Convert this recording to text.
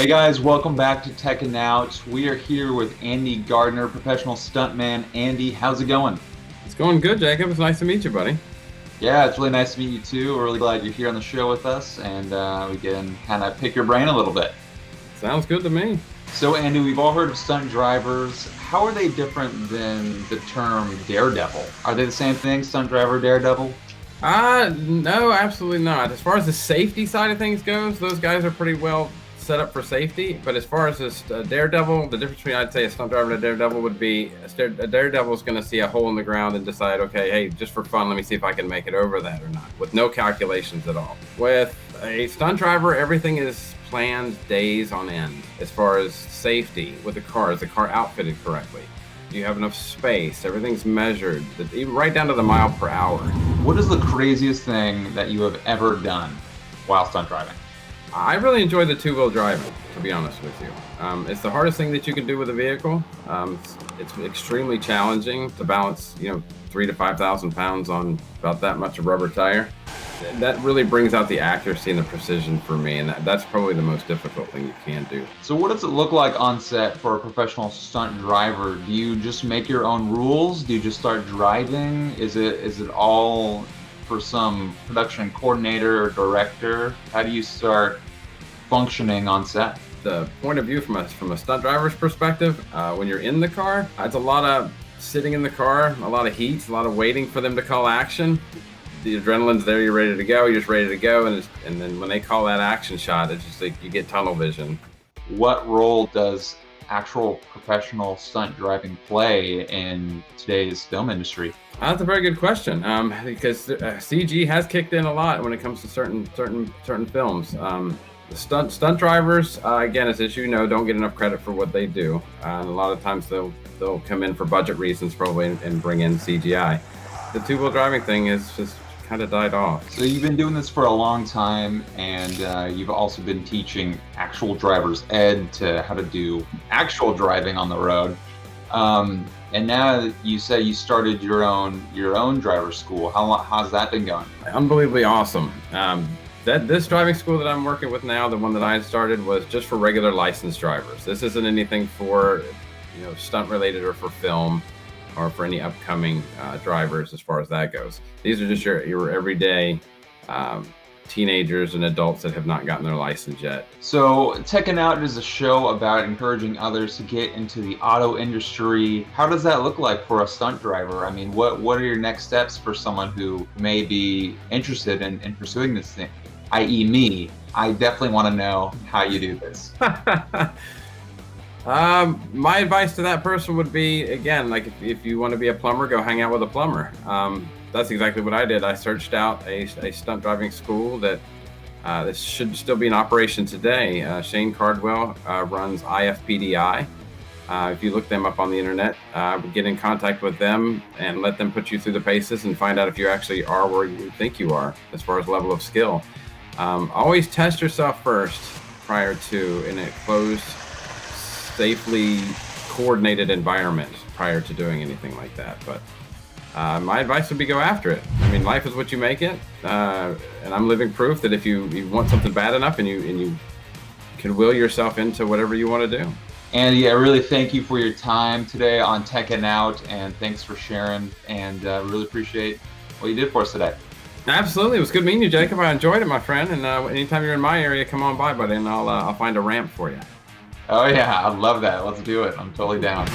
Hey guys, welcome back to Tech and Out. We are here with Andy Gardner, professional stuntman. Andy, how's it going? It's going good, Jacob. It's nice to meet you, buddy. Yeah, it's really nice to meet you too. We're really glad you're here on the show with us, and we can kind of pick your brain a little bit. Sounds good to me. So, Andy, we've all heard of stunt drivers. How are they different than the term daredevil? Are they the same thing, stunt driver, daredevil? No, absolutely not. As far as the safety side of things goes, those guys are pretty well set up for safety. But as far as this daredevil, the difference between, I'd say, a stunt driver and a daredevil would be a daredevil is going to see a hole in the ground and decide, okay, hey, just for fun, let me see if I can make it over that or not, with no calculations at all. With a stunt driver, everything is planned days on end as far as safety with the car. Is the car outfitted correctly? Do you have enough space? Everything's measured, even right down to the mile per hour. What is the craziest thing that you have ever done while stunt driving? I really enjoy the two-wheel driving, to be honest with you. It's the hardest thing that you can do with a vehicle. It's extremely challenging to balance, 3,000 to 5,000 pounds on about that much of rubber tire. That really brings out the accuracy and the precision for me, and that's probably the most difficult thing you can do. So what does it look like on set for a professional stunt driver? Do you just make your own rules? Do you just start driving? Is it all for some production coordinator or director? How do you start functioning on set? The point of view from a stunt driver's perspective, when you're in the car, it's a lot of sitting in the car, a lot of heat, a lot of waiting for them to call action. The adrenaline's there, you're ready to go, you're just ready to go, and then when they call that action shot, it's just like you get tunnel vision. What role does actual professional stunt driving play in today's film industry? That's a very good question, because CG has kicked in a lot when it comes to certain films. The stunt drivers, again, as you know, don't get enough credit for what they do. And a lot of times they'll come in for budget reasons probably and bring in CGI. The two-wheel driving thing is just kind of died off. So you've been doing this for a long time, and you've also been teaching actual drivers ed to how to do actual driving on the road. And now you say you started your own driver school. How's that been going? Unbelievably awesome. This driving school that I'm working with now, the one that I started, was just for regular licensed drivers. This isn't anything for stunt related or for film or for any upcoming drivers as far as that goes. These are just your everyday teenagers and adults that have not gotten their license yet. So Techin' Out is a show about encouraging others to get into the auto industry. How does that look like for a stunt driver? I mean, what are your next steps for someone who may be interested in pursuing this thing, i.e. me? I definitely want to know how you do this. My advice to that person would be, again, like if you want to be a plumber, go hang out with a plumber. That's exactly what I did. I searched out a stunt driving school that should still be in operation today. Shane Cardwell runs IFPDI. If you look them up on the internet, get in contact with them and let them put you through the paces and find out if you actually are where you think you are as far as level of skill. Always test yourself first prior to in a closed, safely coordinated environment prior to doing anything like that. But my advice would be go after it. I mean, life is what you make it, and I'm living proof that if you want something bad enough and you can will yourself into whatever you want to do. Andy, I really thank you for your time today on Techin' Out, and thanks for sharing, and really appreciate what you did for us today. Absolutely, it was good meeting you, Jacob. I enjoyed it, my friend, and anytime you're in my area, come on by, buddy, and I'll find a ramp for you. Oh yeah, I'd love that. Let's do it. I'm totally down.